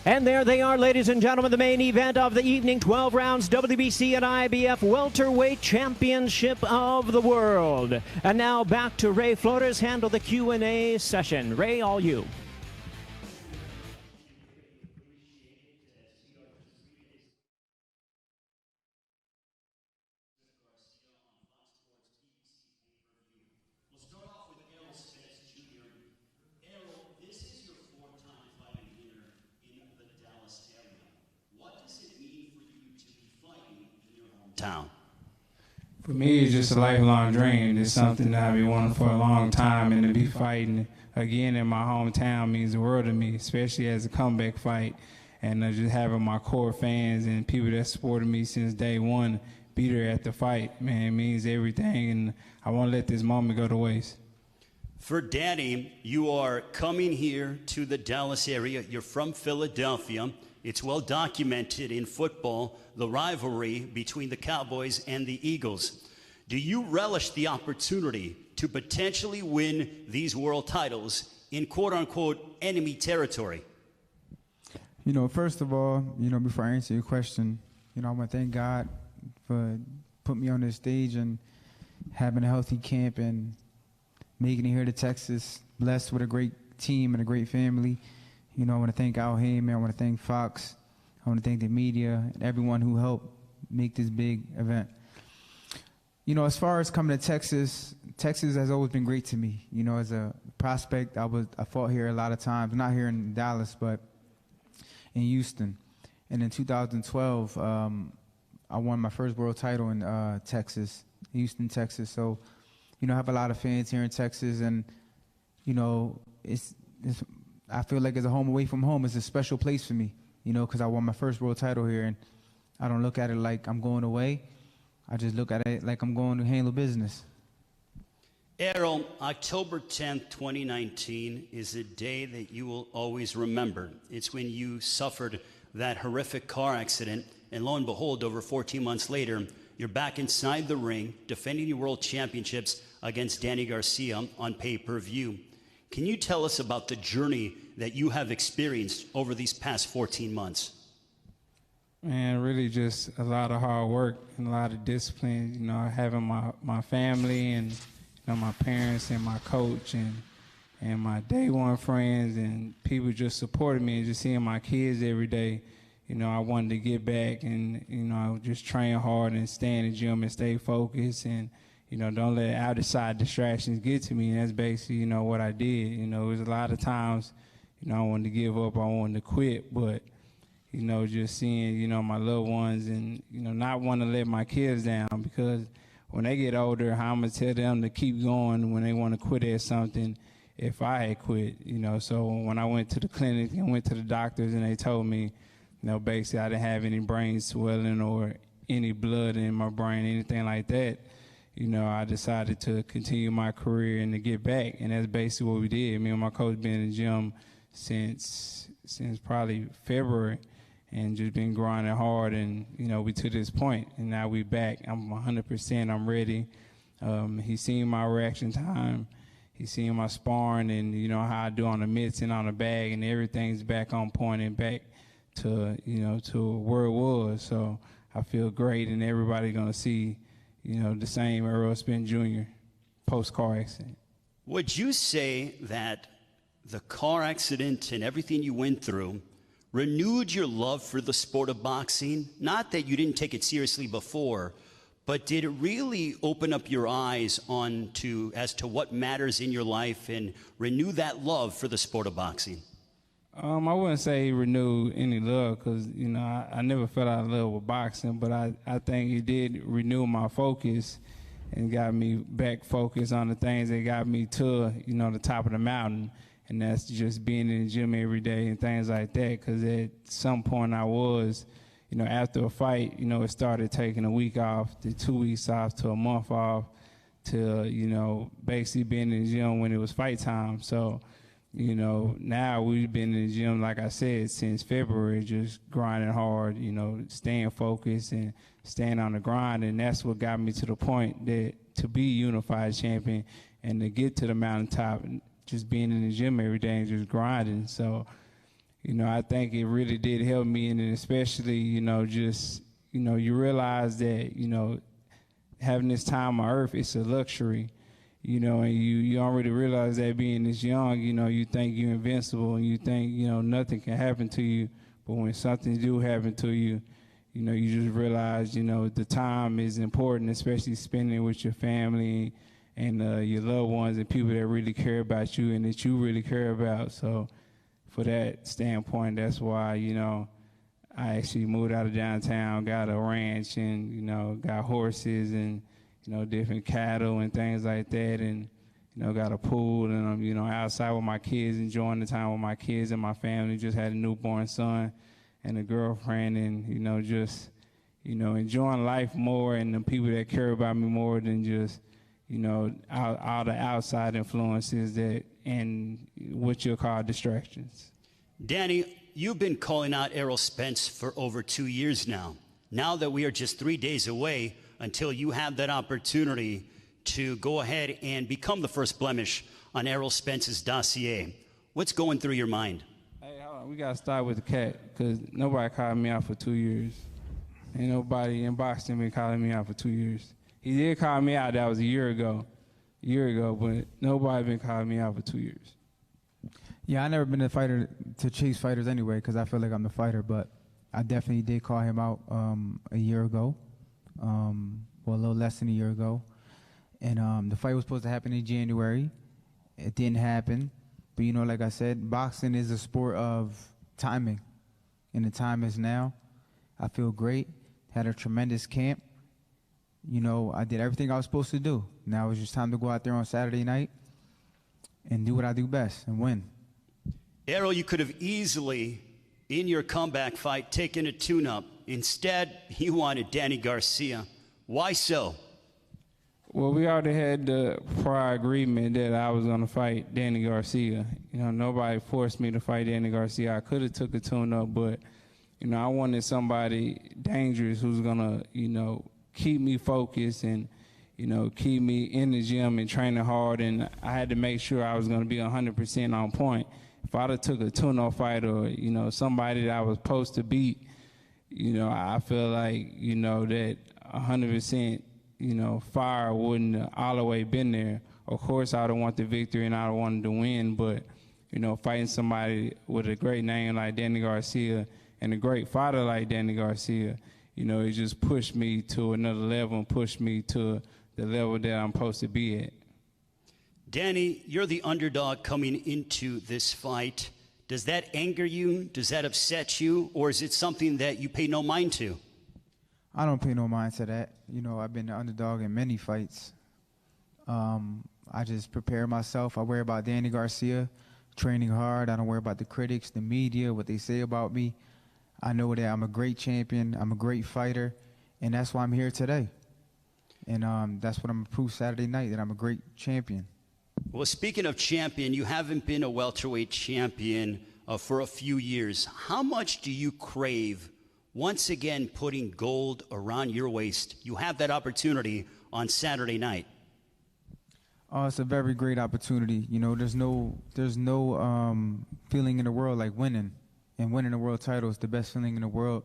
And there they are, ladies and gentlemen, the main event of the evening, 12 rounds WBC and IBF Welterweight Championship of the World. And now back to Ray Flores, handle the Q&A session. Ray, all you. We'll start off with Errol Spence Jr. Errol, this is your fourth-time fighting here in the Dallas area. What does it mean for you to be fighting in your hometown? For me, it's just a lifelong dream. It's something that I've been wanting for a long time, and to be fighting again in my hometown means the world to me, especially as a comeback fight. And just having my core fans and people that supported me since day one be there at the fight, man, it means everything, and I won't let this moment go to waste. For Danny, you are coming here to the Dallas area. You're from Philadelphia. It's well documented in football, the rivalry between the Cowboys and the Eagles. Do you relish the opportunity to potentially win these world titles in quote-unquote enemy territory? You know, first of all, before I answer your question, I want to thank God for putting me on this stage and having a healthy camp and making it here to Texas, blessed with a great team and a great family. I want to thank Al Heyman, I want to thank Fox, I want to thank the media and everyone who helped make this big event. As far as coming to Texas, Texas has always been great to me. As a prospect, I fought here a lot of times, not here in Dallas, but in Houston. And in 2012, I won my first world title in Texas, Houston, Texas. So, I have a lot of fans here in Texas, and, I feel like it's a home away from home. It's a special place for me, because I won my first world title here, and I don't look at it like I'm going away. I just look at it like I'm going to handle business. Errol, October 10th, 2019 is a day that you will always remember. It's when you suffered that horrific car accident, and lo and behold, over 14 months later, you're back inside the ring defending your world championships against Danny Garcia on pay-per-view. Can you tell us about the journey that you have experienced over these past 14 months? Man, really just a lot of hard work and a lot of discipline, having my family and my parents and my coach and my day one friends and people just supported me, and just seeing my kids every day. I wanted to get back and, I would just train hard and stay in the gym and stay focused and, don't let outside distractions get to me. And that's basically, what I did. It was a lot of times, I wanted to give up, I wanted to quit, but, just seeing, my loved ones and, not want to let my kids down, because when they get older, how I'm going to tell them to keep going when they want to quit at something if I had quit, So when I went to the clinic and went to the doctors and they told me, basically I didn't have any brain swelling or any blood in my brain, anything like that, I decided to continue my career and to get back. And that's basically what we did. Me and my coach been in the gym since probably February and just been grinding hard, and, we to this point, and now we back. I'm 100%, I'm ready. He's seen my reaction time. He's seen my sparring and, how I do on the mitts and on the bag, and everything's back on point and back to, to where it was. So I feel great, and everybody's going to see, the same Errol Spence Jr. post-car accident. Would you say that the car accident and everything you went through renewed your love for the sport of boxing? Not that you didn't take it seriously before, but did it really open up your eyes as to what matters in your life and renew that love for the sport of boxing? I wouldn't say renew any love, because, I never fell out of love with boxing, but I think it did renew my focus and got me back focused on the things that got me to, the top of the mountain. And that's just being in the gym every day and things like that, because at some point I was, after a fight, it started taking a week off, to 2 weeks off, to a month off, to, basically being in the gym when it was fight time. So, now we've been in the gym, like I said, since February, just grinding hard, staying focused and staying on the grind. And that's what got me to the point that to be unified champion and to get to the mountaintop, just being in the gym every day and just grinding. So, I think it really did help me, and especially, just, you realize that, having this time on earth, it's a luxury, and you already realize that being this young, you think you're invincible, and you think, nothing can happen to you. But when something do happen to you, you just realize, the time is important, especially spending it with your family and your loved ones and people that really care about you and that you really care about. So for that standpoint, that's why, I actually moved out of downtown, got a ranch and, got horses and, different cattle and things like that, and, got a pool, and I'm, outside with my kids, enjoying the time with my kids and my family. Just had a newborn son and a girlfriend, and, just, enjoying life more and the people that care about me more than just, all the outside influences that and what you'll call distractions. Danny, you've been calling out Errol Spence for over 2 years now. Now that we are just 3 days away until you have that opportunity to go ahead and become the first blemish on Errol Spence's dossier, what's going through your mind? Hey, hold on. We got to start with the cat, because nobody called me out for 2 years. Ain't nobody in boxing been calling me out for 2 years. He did call me out. That was a year ago, but nobody been calling me out for 2 years. Yeah, I never been a fighter to chase fighters anyway, because I feel like I'm the fighter, but I definitely did call him out a year ago, well, a little less than a year ago. And the fight was supposed to happen in January. It didn't happen. But, like I said, boxing is a sport of timing, and the time is now. I feel great. Had a tremendous camp. I did everything I was supposed to do. Now it's just time to go out there on Saturday night and do what I do best and win. Errol, you could have easily, in your comeback fight, taken a tune-up. Instead, you wanted Danny Garcia. Why so? Well, we already had the prior agreement that I was going to fight Danny Garcia. Nobody forced me to fight Danny Garcia. I could have took a tune-up, but, I wanted somebody dangerous who's going to, keep me focused and, keep me in the gym and training hard. And I had to make sure I was going to be 100% on point. If I'd have took a tune-up fight or, somebody that I was supposed to beat, I feel like, that 100%, fire wouldn't have all the way been there. Of course, I don't want the victory and I don't want to win, but, fighting somebody with a great name like Danny Garcia and a great fighter like Danny Garcia, it just pushed me to another level and pushed me to the level that I'm supposed to be at. Danny, you're the underdog coming into this fight. Does that anger you? Does that upset you? Or is it something that you pay no mind to? I don't pay no mind to that. I've been the underdog in many fights. I just prepare myself. I worry about Danny Garcia, training hard. I don't worry about the critics, the media, what they say about me. I know that I'm a great champion. I'm a great fighter, and that's why I'm here today. And that's what I'm going to prove Saturday night, that I'm a great champion. Well, speaking of champion, you haven't been a welterweight champion for a few years. How much do you crave once again putting gold around your waist? You have that opportunity on Saturday night. Oh, it's a very great opportunity. There's no feeling in the world like winning. And winning a world title is the best feeling in the world.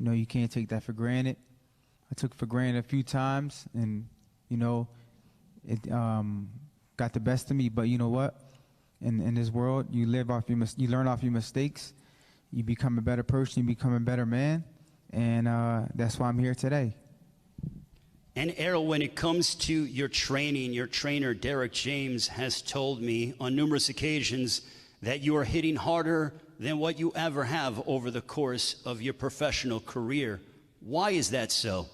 You can't take that for granted. I took it for granted a few times, and, it got the best of me. But you know what? In this world, you learn off your mistakes. You become a better person. You become a better man. And that's why I'm here today. And Errol, when it comes to your training, your trainer, Derek James, has told me on numerous occasions that you are hitting harder than what you ever have over the course of your professional career. Why is that so?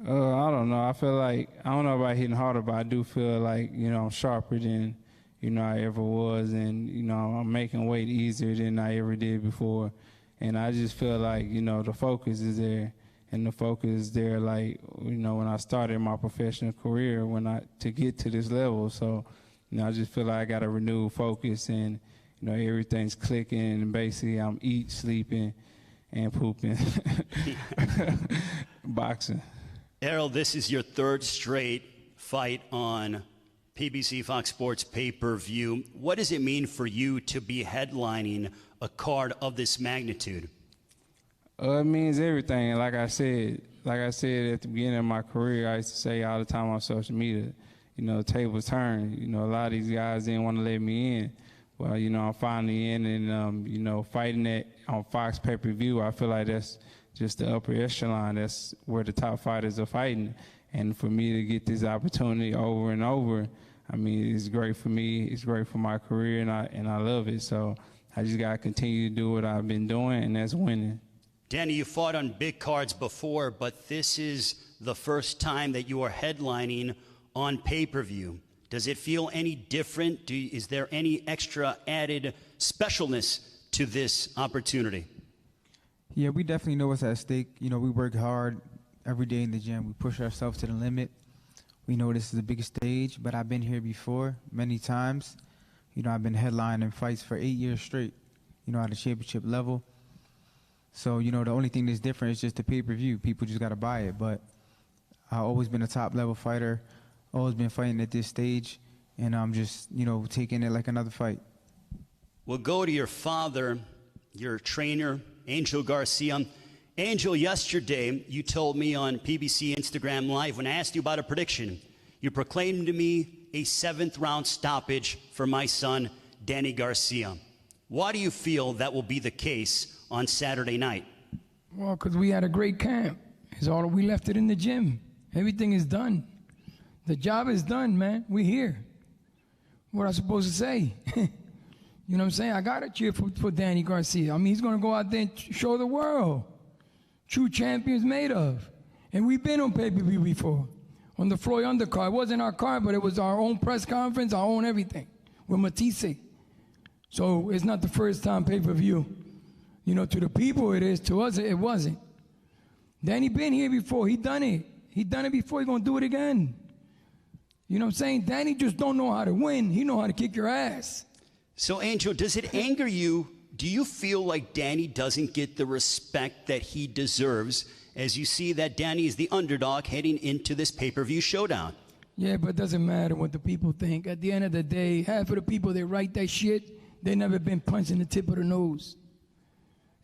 I don't know. I feel like, I don't know about hitting harder, but I do feel like, I'm sharper than, I ever was. And, I'm making weight easier than I ever did before. And I just feel like, the focus is there. And the focus is there, like, when I started my professional career, to get to this level. So, I just feel like I got a renewed focus and, everything's clicking. And basically, I'm eating, sleeping, and pooping, boxing. Errol, this is your third straight fight on PBC Fox Sports pay-per-view. What does it mean for you to be headlining a card of this magnitude? It means everything. Like I said at the beginning of my career, I used to say all the time on social media, tables turn. A lot of these guys didn't want to let me in. Well, I'm finally in, and, fighting it on Fox pay-per-view, I feel like that's just the upper echelon. That's where the top fighters are fighting. And for me to get this opportunity over and over, I mean, it's great for me. It's great for my career, and I love it. So I just got to continue to do what I've been doing, and that's winning. Danny, you fought on big cards before, but this is the first time that you are headlining on pay-per-view. Does it feel any different? Is there any extra added specialness to this opportunity? Yeah, we definitely know what's at stake. We work hard every day in the gym. We push ourselves to the limit. We know this is the biggest stage, but I've been here before many times. I've been headlining fights for 8 years straight, at a championship level. So, the only thing that's different is just the pay-per-view. People just got to buy it. But I've always been a top-level fighter, always been fighting at this stage, and I'm just, taking it like another fight. We'll go to your father, your trainer, Angel Garcia. Angel, yesterday you told me on PBC Instagram Live when I asked you about a prediction, you proclaimed to me a 7th-round stoppage for my son, Danny Garcia. Why do you feel that will be the case on Saturday night? Well, because we had a great camp. It's all we left it in the gym. Everything is done. The job is done, man. We're here. What am I supposed to say? You know what I'm saying? I got to cheer for Danny Garcia. I mean, he's going to go out there and show the world. True champions made of. And we've been on pay-per-view before. On the Floyd undercard. It wasn't our card, but it was our own press conference, our own everything. With Matisse. So it's not the first time pay-per-view. To the people it is. To us, it wasn't. Danny been here before. He done it. He done it before. He's going to do it again. You know what I'm saying? Danny just don't know how to win. He know how to kick your ass. So, Angel, does it anger you? Do you feel like Danny doesn't get the respect that he deserves as you see that Danny is the underdog heading into this pay-per-view showdown? Yeah, but it doesn't matter what the people think. At the end of the day, half of the people that write that shit, they never been punched in the tip of the nose.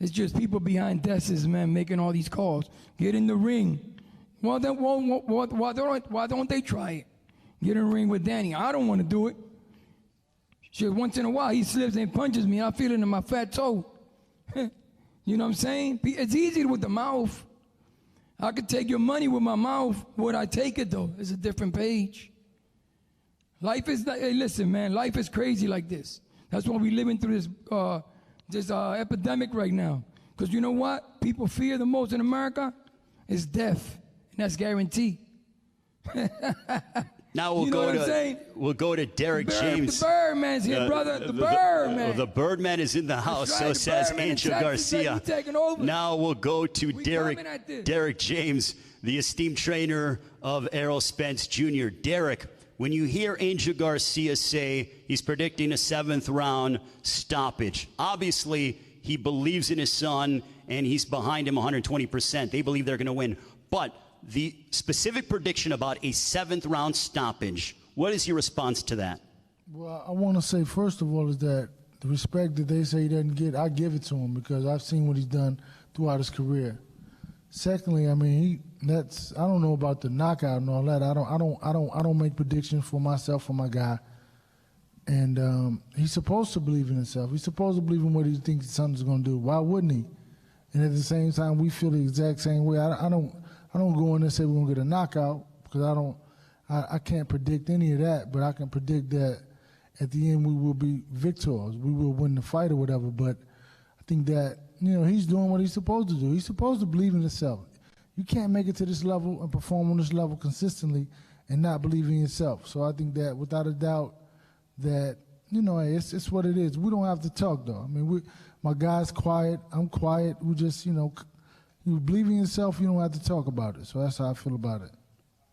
It's just people behind desks, man, making all these calls. Get in the ring. Well, then, why don't they try it? Get in the ring with Danny. I don't want to do it. Shit, once in a while, he slips and punches me. I feel it in my fat toe. You know what I'm saying? It's easy with the mouth. I could take your money with my mouth. Would I take it, though? It's a different page. Life is, hey, listen, man, life is crazy like this. That's why we're living through this epidemic right now. Because you know what? People fear the most in America is death. And that's guaranteed. Now we'll go to Derek James. The Birdman's here, brother. The Birdman. The Birdman is in the house, right, so says Angel Garcia. Now we'll go to Derek James, the esteemed trainer of Errol Spence Jr. Derek, when you hear Angel Garcia say he's predicting a 7th-round stoppage, obviously he believes in his son and he's behind him 120%. They believe they're going to win. But the specific prediction about a 7th-round stoppage, what is your response to that? Well, I want to say, first of all, is that the respect that they say he doesn't get, I give it to him because I've seen what he's done throughout his career. Secondly, I mean, I don't know about the knockout and all that. I don't make predictions for myself or my guy. And he's supposed to believe in himself. He's supposed to believe in what he thinks his son's going to do. Why wouldn't he? And at the same time, we feel the exact same way. I don't go in there and say we're going to get a knockout because I can't predict any of that, but I can predict that at the end we will be victors. We will win the fight or whatever, but I think that, he's doing what he's supposed to do. He's supposed to believe in himself. You can't make it to this level and perform on this level consistently and not believe in yourself. So I think that without a doubt that, it's what it is. We don't have to talk, though. I mean, my guy's quiet. I'm quiet. We just, you believe in yourself, you don't have to talk about it. So that's how I feel about it.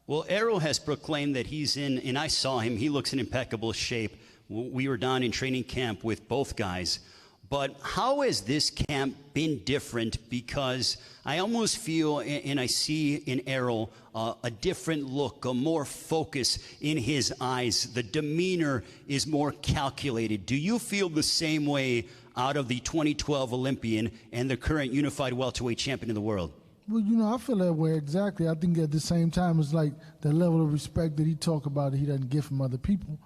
Well, Errol has proclaimed that he's in, and I saw him, he looks in impeccable shape. We were down in training camp with both guys. But how has this camp been different? Because I almost feel, and I see in Errol, a different look, a more focus in his eyes. The demeanor is more calculated. Do you feel the same way out of the 2012 Olympian and the current unified welterweight champion of the world? Well, you know, I feel that way exactly. I think at the same time, it's like the level of respect that he talk about that he doesn't get from other people.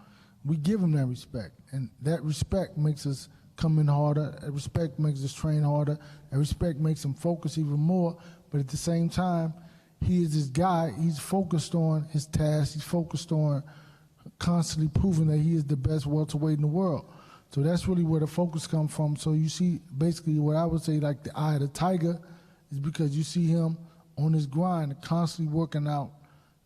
We give him that respect, and that respect makes us come in harder. That respect makes us train harder. That respect makes him focus even more. But at the same time, he is this guy. He's focused on his task. He's focused on constantly proving that he is the best welterweight in the world. So that's really where the focus comes from. So you see, basically, what I would say, like the eye of the tiger, is because you see him on his grind, constantly working out,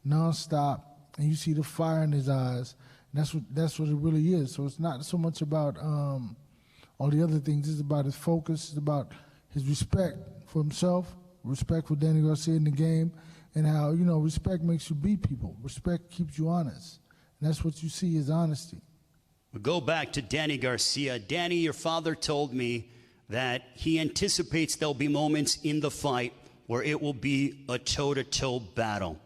nonstop, and you see the fire in his eyes. And that's what it really is. So it's not so much about all the other things. It's about his focus. It's about his respect for himself, respect for Danny Garcia in the game, and how, you know, respect makes you beat people. Respect keeps you honest. And that's what you see is honesty. We'll go back to Danny Garcia. Danny, your father told me that he anticipates there'll be moments in the fight where it will be a toe-to-toe battle.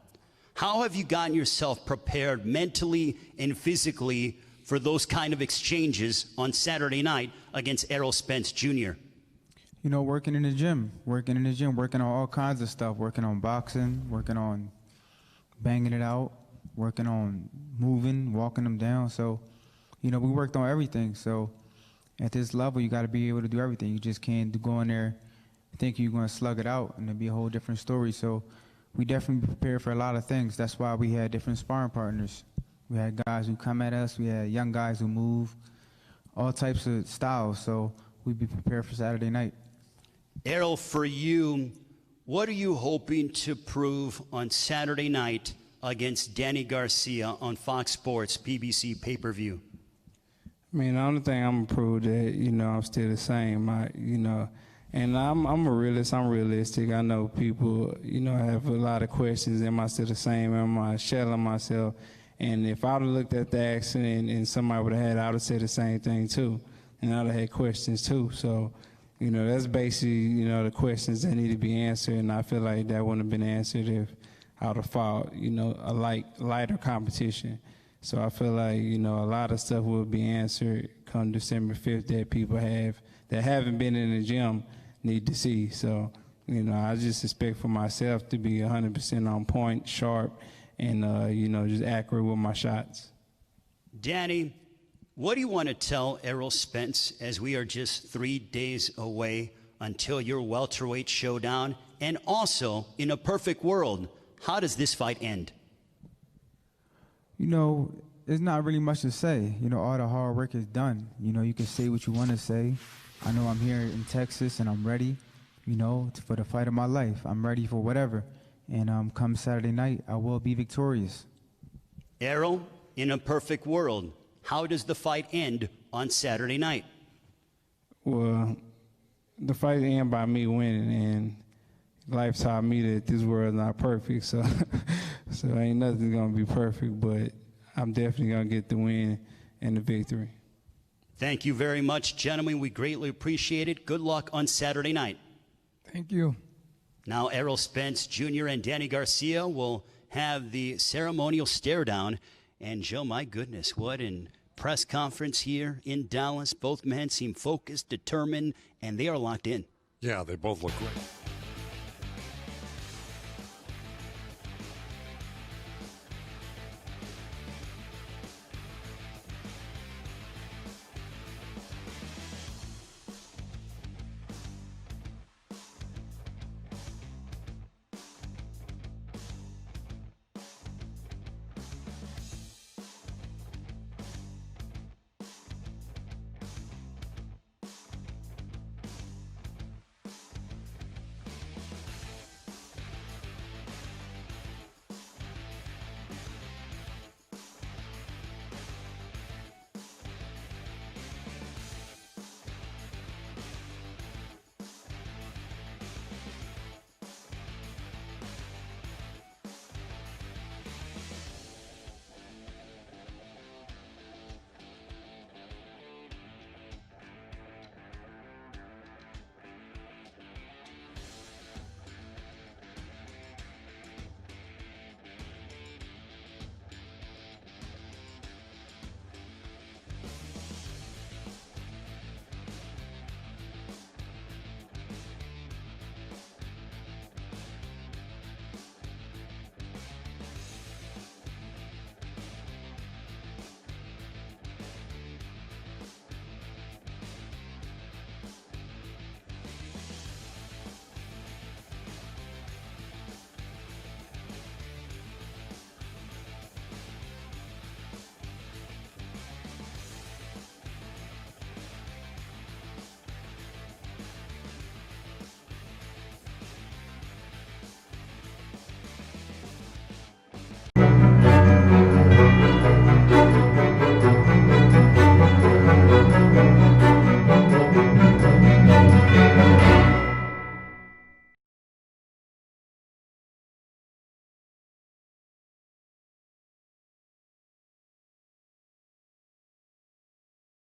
How have you gotten yourself prepared mentally and physically for those kind of exchanges on Saturday night against Errol Spence Jr.? You know, working in the gym, working on all kinds of stuff, working on boxing, working on banging it out, working on moving, walking them down. So, you know, we worked on everything. So at this level, you got to be able to do everything. You just can't go in there thinking you're going to slug it out and it'll be a whole different story. So we definitely prepared for a lot of things. That's why we had different sparring partners. We had guys who come at us. We had young guys who move, all types of styles. So we'd be prepared for Saturday night. Errol, for you, what are you hoping to prove on Saturday night against Danny Garcia on Fox Sports PBC pay-per-view? I mean, the only thing I'm gonna prove that, you know, I'm still the same. And I'm a realist. I'm realistic. I know people, you know, have a lot of questions. Am I still the same? Am I shelling myself? And if I would have looked at the accident and somebody would have had, I would have said the same thing too. And I would have had questions too. So, you know, that's basically, you know, the questions that need to be answered. And I feel like that wouldn't have been answered if I would have fought, you know, a lighter competition. So I feel like, you know, a lot of stuff will be answered come December 5th that people that haven't been in the gym need to see. So, you know, I just expect for myself to be 100% on point, sharp, and, you know, just accurate with my shots. Danny, what do you want to tell Errol Spence as we are just 3 days away until your welterweight showdown? And also, in a perfect world, how does this fight end? You know, there's not really much to say. You know, all the hard work is done. You know, you can say what you want to say. I know I'm here in Texas and I'm ready, you know, for the fight of my life. I'm ready for whatever. And come Saturday night, I will be victorious. Errol, in a perfect world, how does the fight end on Saturday night? Well, the fight ends by me winning, and life taught me that this world is not perfect, so ain't nothing gonna be perfect, but I'm definitely gonna get the win and the victory. Thank you very much, gentlemen. We greatly appreciate it. Good luck on Saturday night. Thank you. Now, Errol Spence Jr. and Danny Garcia will have the ceremonial stare down. And Joe, my goodness, what an press conference here in Dallas. Both men seem focused, determined, and they are locked in. Yeah, they both look great.